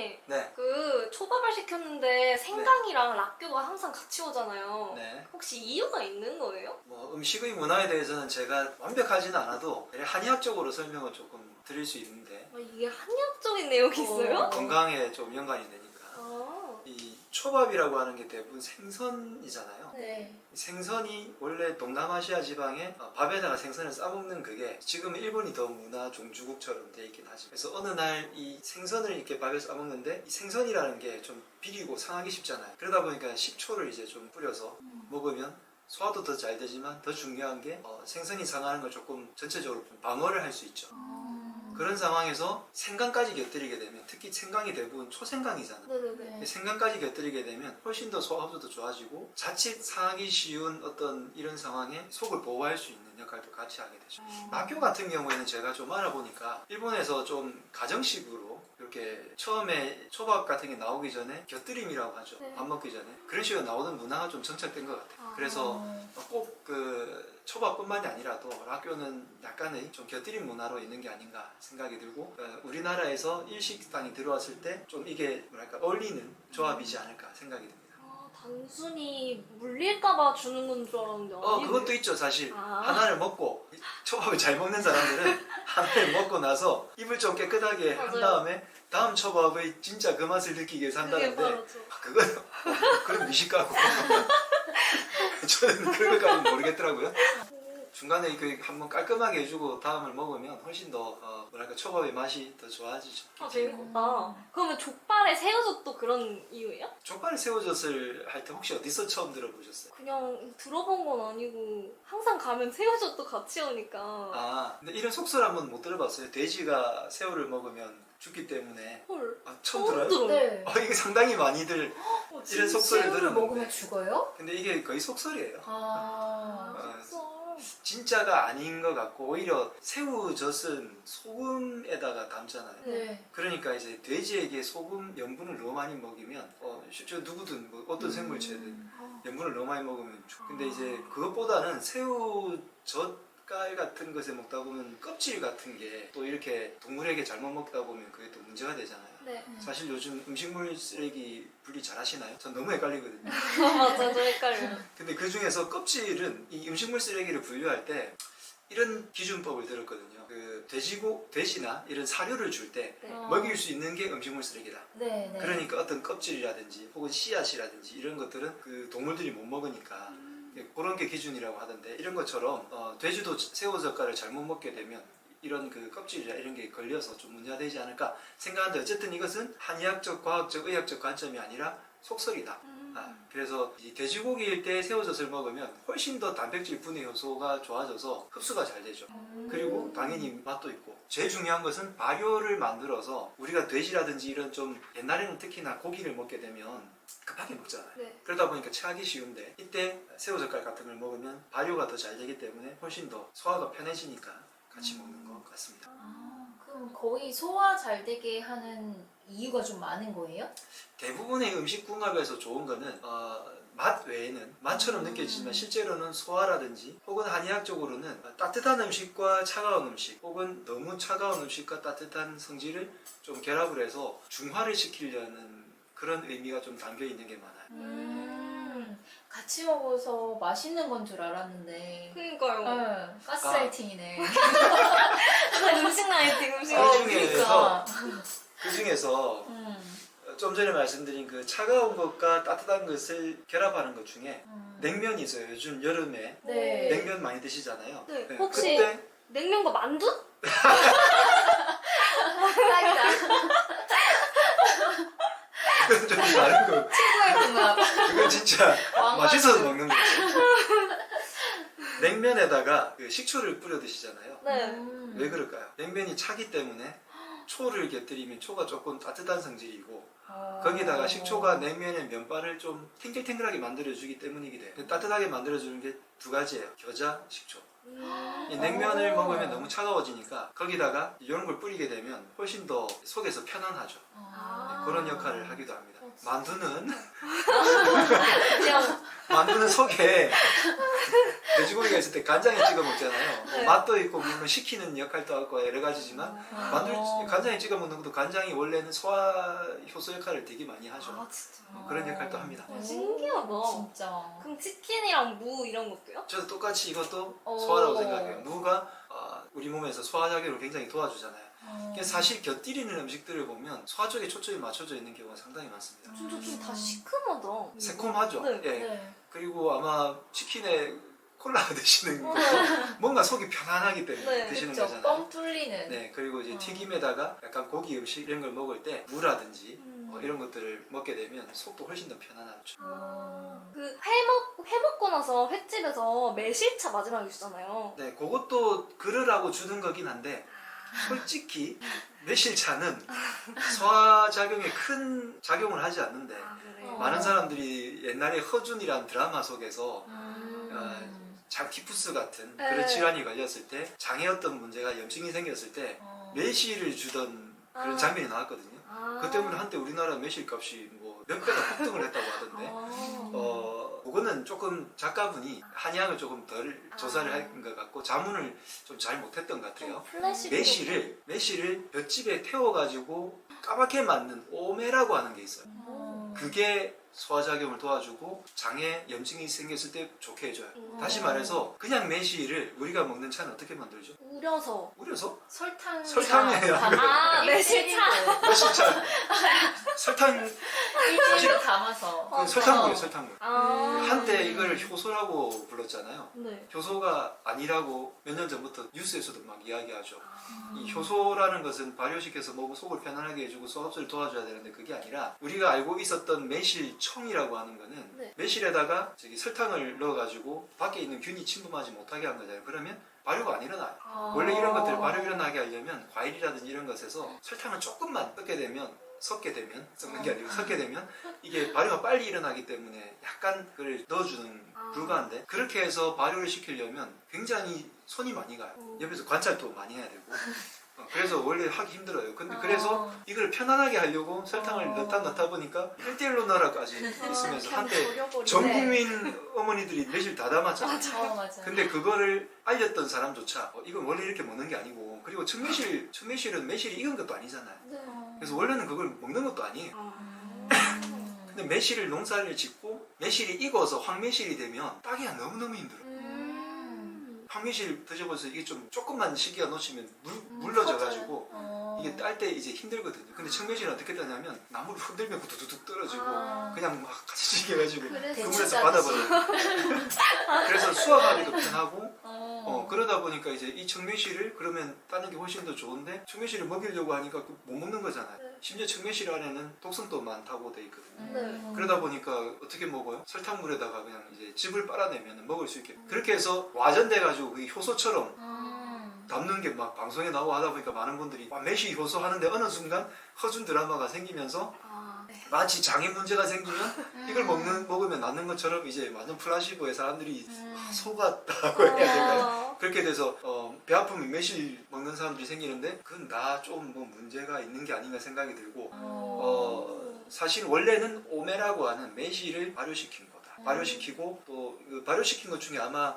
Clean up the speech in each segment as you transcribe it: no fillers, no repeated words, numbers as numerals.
팀장님, 네. 그 초밥을 시켰는데 생강이랑 락교가 항상 같이 오잖아요. 네. 혹시 이유가 있는 거예요? 뭐 음식의 문화에 대해서는 제가 완벽하지는 않아도 한의학적으로 설명을 조금 드릴 수 있는데 아, 이게 한의학적인 내용이 있어요? 건강에 좀 연관이 되니까 아, 이 초밥이라고 하는 게 대부분 생선이잖아요. 네. 생선이 원래 동남아시아 지방에 밥에다가 생선을 싸먹는 그게 지금 일본이 더 문화 종주국처럼 돼 있긴 하지. 그래서 어느 날 이 생선을 이렇게 밥에 싸먹는데 이 생선이라는 게 좀 비리고 상하기 쉽잖아요. 그러다 보니까 식초를 이제 좀 뿌려서 먹으면 소화도 더 잘 되지만 더 중요한 게 생선이 상하는 걸 조금 전체적으로 좀 방어를 할 수 있죠. 그런 상황에서 생강까지 곁들이게 되면 특히 생강이 대부분 초생강이잖아. 네네네. 생강까지 곁들이게 되면 훨씬 더 소화흡수도 좋아지고 자칫 상하기 쉬운 어떤 이런 상황에 속을 보호할 수 있는 역할도 같이 하게 되죠. 낙교 같은 경우에는 제가 좀 알아보니까 일본에서 좀 가정식으로 이렇게 처음에 초밥 같은 게 나오기 전에 곁들임이라고 하죠. 네. 밥 먹기 전에 그런 식으로 나오는 문화가 좀 정착된 것 같아요. 그래서 꼭 그 초밥뿐만이 아니라도 락교는 약간의 좀 곁들임 문화로 있는 게 아닌가 생각이 들고 우리나라에서 일식당이 들어왔을 때 좀 이게 뭐랄까 어울리는 조합이지 않을까 생각이 듭니다. 단순히 물릴까봐 주는 건 줄 알았는데 아니에요? 그것도 있죠. 사실 아. 하나를 먹고 초밥을 잘 먹는 사람들은 하나를 먹고 나서 입을 좀 깨끗하게 한 맞아요. 다음에 다음 초밥의 진짜 그 맛을 느끼기 위해서 그게 한다는데 바로 저. 그건 그런 미식가고 저는 그런 것까지는 모르겠더라고요. 중간에 그 한번 깔끔하게 해주고 다음을 먹으면 훨씬 더 뭐랄까 초밥의 맛이 더 좋아지죠. 재밌겠다. 그러면 족발에 새우젓도 그런 이유예요? 족발 새우젓을 할 때 혹시 어디서 처음 들어보셨어요? 그냥 들어본 건 아니고 항상 가면 새우젓도 같이 오니까 근데 이런 속설 한번 못 들어봤어요. 돼지가 새우를 먹으면 죽기 때문에. 헐 처음 들어요? 네. 이게 상당히 많이들 이런 속설을 새우를 들었는데 먹으면 죽어요? 근데 이게 거의 속설이에요. 진짜. 진짜가 아닌 것 같고 오히려 새우젓은 소금에다가 담잖아요. 네. 그러니까 이제 돼지에게 소금 염분을 너무 많이 먹이면 저 누구든 뭐 어떤 생물체든 염분을 너무 많이 먹으면 근데 이제 그것보다는 새우젓갈 같은 것에 먹다 보면 껍질 같은 게 또 이렇게 동물에게 잘못 먹다 보면 그게 또 문제가 되잖아요. 네. 사실 요즘 음식물 쓰레기 분리 잘 하시나요? 전 너무 헷갈리거든요. 맞아, 저 헷갈려요. 근데 그 중에서 껍질은 이 음식물 쓰레기를 분류할 때 이런 기준법을 들었거든요. 그 돼지나 이런 사료를 줄 때 네. 먹일 수 있는 게 음식물 쓰레기다. 네. 네. 그러니까 어떤 껍질이라든지 혹은 씨앗이라든지 이런 것들은 그 동물들이 못 먹으니까 그런 게 기준이라고 하던데 이런 것처럼 돼지도 새우젓갈을 잘못 먹게 되면 이런 그 껍질이나 이런 게 걸려서 좀 문제가 되지 않을까 생각하는데 어쨌든 이것은 한의학적, 과학적, 의학적 관점이 아니라 속설이다. 그래서 이 돼지고기일 때 새우젓을 먹으면 훨씬 더 단백질 분해 효소가 좋아져서 흡수가 잘 되죠. 그리고 당연히 맛도 있고 제일 중요한 것은 발효를 만들어서 우리가 돼지라든지 이런 좀 옛날에는 특히나 고기를 먹게 되면 급하게 먹잖아요. 네. 그러다 보니까 체하기 쉬운데 이때 새우젓갈 같은 걸 먹으면 발효가 더 잘 되기 때문에 훨씬 더 소화가 편해지니까 같이 먹는 것 같습니다. 그럼 거의 소화 잘 되게 하는 이유가 좀 많은 거예요? 대부분의 음식 궁합에서 좋은 거는 맛 외에는 맛처럼 느껴지지만 실제로는 소화라든지 혹은 한의학적으로는 따뜻한 음식과 차가운 음식 혹은 너무 차가운 음식과 따뜻한 성질을 좀 결합을 해서 중화를 시키려는 그런 의미가 좀 담겨 있는 게 많아요. 같이 먹어서 맛있는 건 줄 알았는데 그러니까요. 가스라이팅이네. 음식 나이팅, 음식 그중에서 그러니까. 그 중에서 좀 전에 말씀드린 그 차가운 것과 따뜻한 것을 결합하는 것 중에 냉면이 있어요. 요즘 여름에 네. 냉면 많이 드시잖아요. 네, 혹시 그때 냉면과 만두? 딱이다. 그건 좀 다른 거. 최고의 궁합. 그건 진짜 왕만두. 맛있어서 먹는 거지. 냉면에다가 그 식초를 뿌려 드시잖아요. 네. 왜 그럴까요? 냉면이 차기 때문에 초를 곁들이면 초가 조금 따뜻한 성질이고 거기다가 식초가 냉면의 면발을 좀 탱글탱글하게 만들어주기 때문이기도 해요. 따뜻하게 만들어주는 게 두 가지예요. 겨자, 식초. 이 냉면을 먹으면 너무 차가워지니까 거기다가 이런 걸 뿌리게 되면 훨씬 더 속에서 편안하죠. 그런 역할을 하기도 합니다. 진짜. 만두는 그냥 만두는 속에 돼지고기가 있을 때 간장에 찍어 먹잖아요. 네. 맛도 있고 물론 식히는 역할도 하고 여러 가지지만 만두를 어. 간장에 찍어 먹는 것도 간장이 원래는 소화 효소 역할을 되게 많이 하죠. 아 진짜. 그런 역할도 합니다. 신기하다. 진짜. 그럼 치킨이랑 무 이런 것도요? 저도 똑같이 이것도 오. 소화라고 생각해요. 무가 우리 몸에서 소화작용을 굉장히 도와주잖아요. 어. 그래서 사실 곁들이는 음식들을 보면 소화 쪽에 초점이 맞춰져 있는 경우가 상당히 많습니다. 진짜 좀 다 시큼하다. 새콤하죠. 네. 예. 네. 그리고 아마 치킨에 콜라 드시는 것도 뭔가 속이 편안하기 때문에 네, 드시는 그쵸. 거잖아요. 뻥 뚫리는. 네, 그리고 이제 어. 튀김에다가 약간 고기 음식 이런 걸 먹을 때 무라든지 음. 이런 것들을 먹게 되면 속도 훨씬 더 편안하죠. 그 회 먹고 나서 횟집에서 매실차 마지막에 주잖아요. 네, 그것도 그러라고 주는 거긴 한데 솔직히 매실차는 소화작용에 큰 작용을 하지 않는데 그래요? 많은 사람들이 옛날에 허준이란 드라마 속에서 음. 장티푸스 같은 네. 그런 질환이 걸렸을 때 장에 어떤 문제가 염증이 생겼을 때 어. 매실을 주던 그런 아. 장면이 나왔거든요. 아. 그 때문에 한때 우리나라 매실값이 뭐 몇 배가 폭등을 했다고 하던데 그거는 조금 작가분이 한의학을 조금 덜 조사를 한 것 같고 자문을 좀 잘 못했던 것 같아요. 플래시 매실을 볏짚에 태워가지고 까맣게 만든 오메라고 하는 게 있어요. 어. 그게 소화작용을 도와주고 장에 염증이 생겼을 때 좋게 해줘요. 음. 다시 말해서 그냥 매실을 우리가 먹는 차는 어떻게 만들죠? 우려서. 우려서? 설탕. 설탕이에요. 아, 매실차. 매실차 설탕 일주일에 담아서. 그 설탕물이에요. 설탕물. 아. 한때 이걸 효소라고 불렀잖아요. 네. 효소가 아니라고 몇 년 전부터 뉴스에서도 막 이야기하죠. 아. 이 효소라는 것은 발효시켜서 먹고 속을 편안하게 해주고 소화흡수를 도와줘야 되는데 그게 아니라 우리가 알고 있었던 매실청이라고 하는 거는 네. 매실에다가 설탕을 넣어가지고 밖에 있는 균이 침범하지 못하게 한 거잖아요. 그러면 발효가 안 일어나요. 원래 이런 것들 발효 일어나게 하려면 과일이라든지 이런 것에서 설탕을 조금만 섞게 되면 섞는 게 아니고 섞게 되면 이게 발효가 빨리 일어나기 때문에 약간 그걸 넣어주는 불가한데 그렇게 해서 발효를 시키려면 굉장히 손이 많이 가요. 옆에서 관찰도 많이 해야 되고 그래서 원래 하기 힘들어요. 근데 그래서 이걸 편안하게 하려고 설탕을 넣다 보니까 1대1로 넣어라까지 있으면서 한때 전 국민 어머니들이 매실 다 담았잖아요. 맞아. 근데 그거를 알렸던 사람조차 이건 원래 이렇게 먹는 게 아니고 그리고 청매실은 매실이 익은 것도 아니잖아요. 네. 그래서 원래는 그걸 먹는 것도 아니에요. 근데 매실을 농사를 짓고 매실이 익어서 황매실이 되면 따기가 너무너무 힘들어요. 황매실 드셔보세요. 이게 좀 조금만 시기가 놓치면 물러져가지고 이게 딸 때 이제 힘들거든요. 근데 청매실은 어떻게 되냐면 나무를 흔들면 두두둑 떨어지고 그냥 막 같이 시켜가지고 그물에서 받아버려요. 그래서 수확하기도 편하고 그러다 보니까 이제 이 청매실을 그러면 따는 게 훨씬 더 좋은데 청매실을 먹이려고 하니까 못 먹는 거잖아요. 네. 심지어 청매실 안에는 독성도 많다고 돼 있거든요. 네. 그러다 보니까 어떻게 먹어요? 설탕물에다가 그냥 이제 즙을 빨아내면 먹을 수 있게 그렇게 해서 와전돼가지고 그게 효소처럼 담는 게 막 방송에 나오고 하다 보니까 많은 분들이 매실 효소 하는데 어느 순간 허준 드라마가 생기면서 마치 장에 문제가 생기면 이걸 먹으면 낫는 것처럼 이제 완전 플라시보에 사람들이 속았다고 해야 될까요? 그렇게 돼서 배 아프면 매실 먹는 사람들이 생기는데 그건 나 좀 뭐 문제가 있는 게 아닌가 생각이 들고 사실 원래는 오메라고 하는 매실을 발효시킨 거다. 발효시키고 또 그 발효시킨 것 중에 아마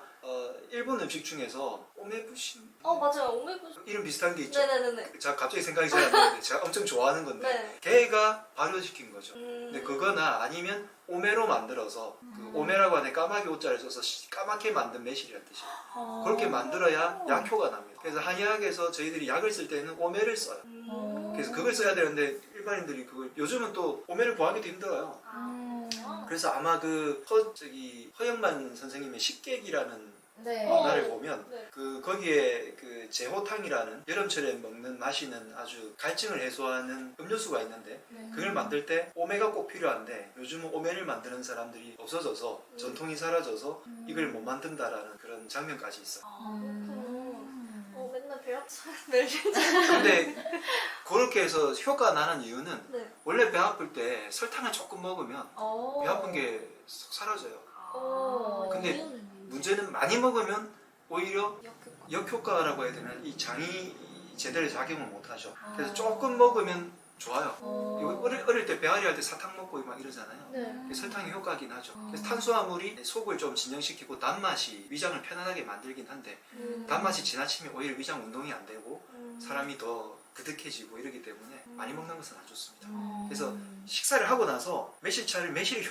일본 음식 중에서 오메부신 맞아요. 오메부시. 이름 비슷한 게 있죠. 네네네네. 제가 갑자기 생각이 잘 안 나는데 제가 엄청 좋아하는 건데 네. 걔가 발효시킨 거죠. 근데 그거나 아니면 오메로 만들어서 그 오메라고 하는 까마귀 오자를 써서 까맣게 만든 매실이라는 뜻이에요. 그렇게 만들어야 약효가 납니다. 그래서 한의학에서 저희들이 약을 쓸 때는 오메를 써요. 그래서 그걸 써야 되는데 일반인들이 그걸 요즘은 또 오메를 구하기도 힘들어요. 그래서 아마 허영만 선생님의 식객이라는 네. 만화를 보면 네. 거기에 그 제호탕이라는 여름철에 먹는 마시는 아주 갈증을 해소하는 음료수가 있는데 그걸 만들 때 오메가 꼭 필요한데 요즘은 오메를 만드는 사람들이 없어져서 전통이 사라져서 이걸 못 만든다라는 그런 장면까지 있어요. 맨날 배 아파. 매실차. 근데 그렇게 해서 효과가 나는 이유는 네. 원래 배 아플 때 설탕을 조금 먹으면 배 아픈 게 쏙 사라져요. 근데 문제는 많이 먹으면 오히려 역효과라고 해야 되나 이 장이 제대로 작용을 못하죠. 그래서 조금 먹으면 좋아요. 어릴 때 배앓이 할 때 사탕 먹고 막 이러잖아요. 네. 설탕이 효과긴 하죠. 그래서 탄수화물이 속을 좀 진정시키고 단맛이 위장을 편안하게 만들긴 한데 단맛이 지나치면 오히려 위장 운동이 안 되고 사람이 더 그득해지고 이러기 때문에 많이 먹는 것은 안 좋습니다. 그래서 식사를 하고 나서 매실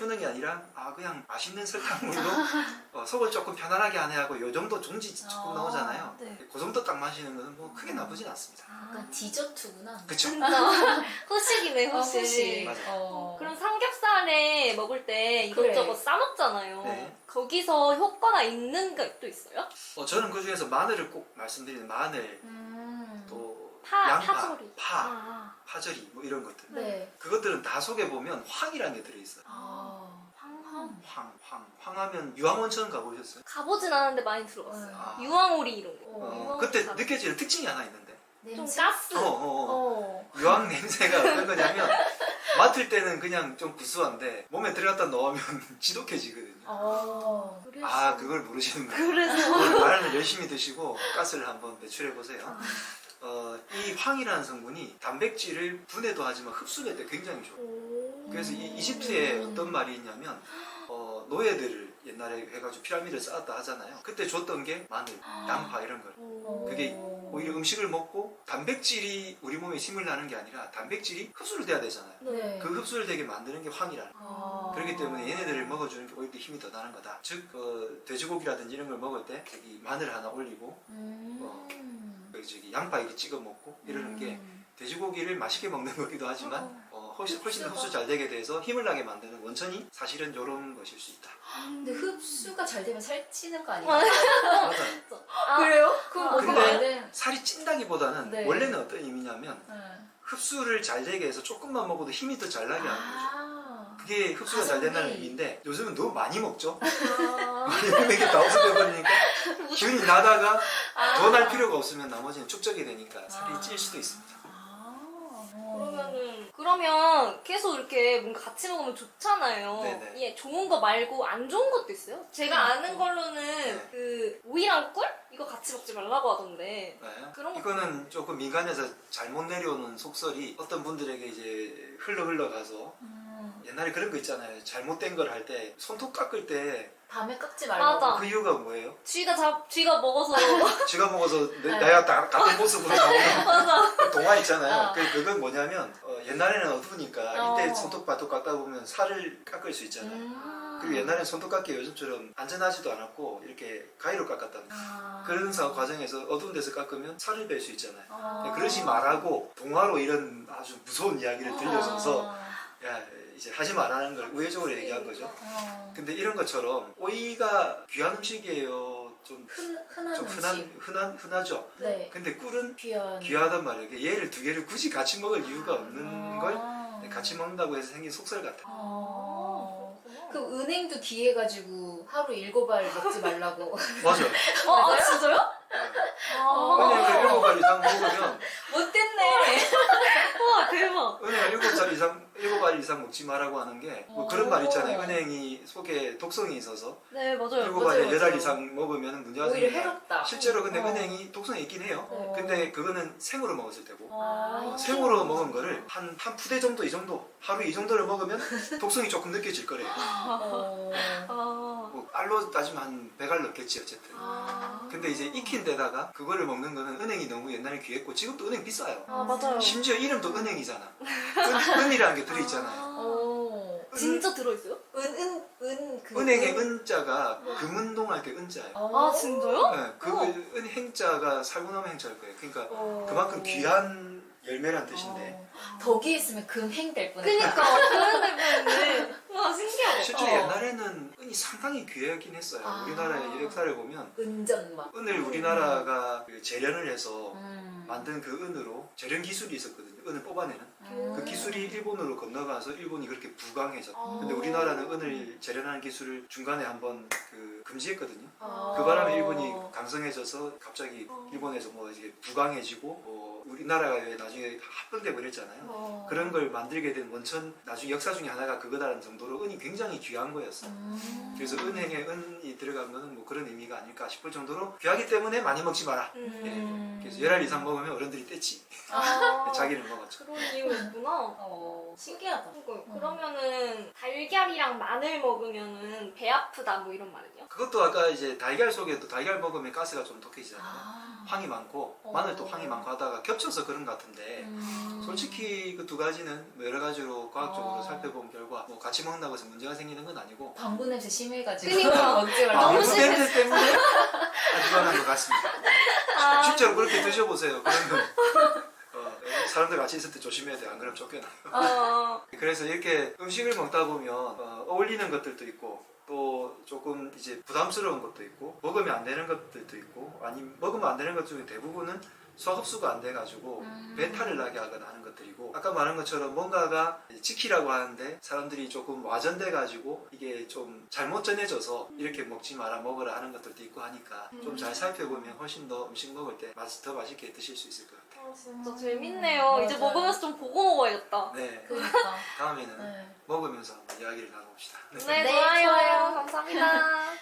효능이 아니라 그냥 맛있는 설탕물로 속을 조금 편안하게 하네 하고 요 정도 종지 조금 나오잖아요. 네. 그 정도 딱 마시는 것은 뭐 크게 나쁘진 않습니다. 약간 디저트구나. 그쵸? 후식이네, 후식. 후식. 맞아요. 그럼 삼겹살에 먹을 때 이것저것 그래. 싸먹잖아요. 네. 거기서 효과가 있는 게 또 있어요? 저는 그 중에서 마늘을 꼭 말씀드리는 마늘, 또 양파, 파절이. 파, 파절이 뭐 이런 것들. 네. 그것들은 다 속에 보면 황이라는 게 들어있어요. 황. 황하면 유황온천 가보셨어요? 가보진 않았는데 많이 들어봤어요. 아. 유황오리 이런 거. 그때 느껴지는 특징이 하나 있는데 좀 냄새? 가스. 유황 냄새가 어떤 거냐면 맡을 때는 그냥 좀 구수한데 몸에 들어갔다 넣으면 지독해지거든요. 그래서. 그걸 모르시는구나. 그래서. 마늘을 열심히 드시고 가스를 한번 배출해 보세요. 이 황이라는 성분이 단백질을 분해도 하지만 흡수될 때 굉장히 좋아요. 그래서 이 이집트에 어떤 말이 있냐면 노예들을 옛날에 해가지고 피라미드를 쌓았다 하잖아요. 그때 줬던 게 마늘, 양파 이런 걸. 그게 오히려 음식을 먹고 단백질이 우리 몸에 힘을 나는 게 아니라 단백질이 흡수를 돼야 되잖아요. 네. 그 흡수를 되게 만드는 게 황이라는 거예요. 그렇기 때문에 얘네들을 먹어주는 게 오히려 힘이 더 나는 거다. 즉 돼지고기라든지 이런 걸 먹을 때 여기 마늘 하나 올리고 양파 이렇게 찍어 먹고 이러는 게 돼지고기를 맛있게 먹는 거기도 하지만 훨씬 더 흡수 잘 되게 돼서 힘을 나게 만드는 원천이 사실은 이런 것일 수 있다. 근데 흡수가 잘 되면 살찌는 거 아니에요? 맞아요. 그래요? 그럼 먹으면 근데 안 돼. 살이 찐다기보다는 네. 원래는 어떤 의미냐면 네. 흡수를 잘 되게 해서 조금만 먹어도 힘이 더 잘 나게 하는 거죠. 그게 흡수가 잘 가성비. 된다는 의미인데 요즘은 너무 많이 먹죠. 아. 많이 먹는 게 다 없어져버리니까 기운이 나다가 더 날 필요가 없으면 나머지는 축적이 되니까 살이 찔 수도 있습니다. 그러면 계속 이렇게 뭔가 같이 먹으면 좋잖아요. 네네. 예, 좋은 거 말고 안 좋은 것도 있어요? 제가 아는 걸로는 네. 그 오이랑 꿀? 이거 같이 먹지 말라고 하던데. 네. 그런 거- 이거는 조금 민간에서 잘못 내려오는 속설이 어떤 분들에게 이제 흘러 가서 옛날에 그런 거 있잖아요. 잘못된 걸 할 때 손톱 깎을 때 그 밤에 깎지 말라고. 맞아. 이유가 뭐예요? 쥐가 먹어서. 쥐가 먹어서 내가 같은 모습으로 나오는 동화 있잖아요. 어. 그건 뭐냐면 옛날에는 어두우니까 어. 이때 손톱 발톱 깎다 보면 살을 깎을 수 있잖아요. 그리고 옛날엔 손톱 깎기 요즘처럼 안전하지도 않았고 이렇게 가위로 깎았답니다. 그런 과정에서 어두운 데서 깎으면 살을 뺄 수 있잖아요. 그러지 말라고 동화로 이런 아주 무서운 이야기를 들려줘서 야 이제 하지 말라는 걸 우회적으로 얘기한 거죠. 근데 이런 것처럼 오이가 귀한 음식이에요. 좀 흔한 음식. 흔하죠. 네. 근데 꿀은 귀한. 귀하단 말이에요. 얘를 두 개를 굳이 같이 먹을 이유가 없는 걸 같이 먹는다고 해서 생긴 속설 같아요. 그 은행도 귀해가지고 하루 7알 먹지 말라고. 맞아요. 진짜요? 은행을 7알 이상 먹으면 못됐네. 와, 대박. 은행을 7알 이상 먹지 마라고 하는 게 뭐 그런 말 있잖아요. 은행이 속에 독성이 있어서 네, 맞아요. 7알에 맞아요. 10알 이상 먹으면 문제가 오히려 생긴다. 해롭다. 실제로 근데 은행이 독성이 있긴 해요. 어. 근데 그거는 생으로 먹었을 때고 아, 생으로 먹은 거를 한 푸대 정도 이 정도 하루 이 정도를 먹으면 독성이 조금 느껴질 거래요. 뭐 알로 따지면 한 100알 넣겠지 어쨌든. 근데 이제 익힌 데다가 그거를 먹는 거는 은행이 너무 옛날에 귀했고 지금도 은행 비싸요. 맞아요. 심지어 이름도 은행이잖아. 은이라는 게 들어있잖아요. 진짜 들어있어요? 은행의 은자가 금운동할 때 은자예요. 아, 진짜요? 네, 그 은행자가 살구나무 행자일 거예요. 그러니까 그만큼 귀한 열매란 뜻인데 더 귀했으면 금행 될 뻔했다. 그니까, 그런 뻔했네. 와, 신기하다. 실제 옛날에는 은이 상당히 귀하긴 했어요. 우리나라의 역사를 보면 은전 막. 은을 우리나라가 그 재련을 해서 만든 그 은으로 재련 기술이 있었거든요. 은을 뽑아내는 그 기술이 일본으로 건너가서 일본이 그렇게 부강해졌어요. 근데 우리나라는 은을 재련하는 기술을 중간에 한번 그 금지했거든요. 그 바람에 일본이 강성해져서 갑자기 일본에서 뭐 이제 부강해지고 뭐 우리나라가 왜 나중에 합병돼 버렸잖아요. 그런 걸 만들게 된 원천 나중에 역사 중에 하나가 그거다라는 정도로 은이 굉장히 귀한 거였어요. 그래서 은행에 은이 들어가면 뭐 그런 의미가 아닐까 싶을 정도로 귀하기 때문에 많이 먹지 마라. 그래서 10알 이상 먹으면 어른들이 뗐지. 자기는 먹었죠. 그런 이유가 있구나. 신기하다. 그러면은 달걀이랑 마늘 먹으면은 배 아프다 뭐 이런 말은요? 그것도 아까 이제 달걀 속에도 달걀 먹으면 가스가 좀 독해지잖아요. 아. 황이 많고 어. 마늘도 황이 많고 하다가 겹쳐서 그런 것 같은데 솔직히 그 두 가지는 뭐 여러 가지로 과학적으로 어. 살펴본 결과 뭐 같이 먹는다고 해서 문제가 생기는 건 아니고 방구 냄새 심해가지고 그니까. 먹지 말라고. 너무 방구 심해. 냄새 때문에 가져가는 것 같습니다. 아, 실제로 그렇게 드셔보세요. 그러면 사람들 같이 있을 때 조심해야 돼요. 안 그러면 쫓겨나요. 그래서 이렇게 음식을 먹다 보면 어울리는 것들도 있고 또 조금 이제 부담스러운 것도 있고 먹으면 안 되는 것들도 있고 아니면 먹으면 안 되는 것 중에 대부분은 소화흡수가 안 돼가지고 배탈을 나게 하거나 하는 것들이고 아까 말한 것처럼 뭔가가 지키라고 하는데 사람들이 조금 와전돼가지고 이게 좀 잘못 전해져서 이렇게 먹지 마라 먹으라 하는 것들도 있고 하니까 좀 잘 살펴보면 훨씬 더 음식 먹을 때 더 맛있게 드실 수 있을 것 같아요. 진짜 재밌네요. 맞아요. 이제 먹으면서 좀 보고 먹어야겠다. 네, 그러니까. 다음에는 네. 먹으면서 한번 이야기를 나눠봅시다. 네, 네, 좋아요. 좋아요. 감사합니다.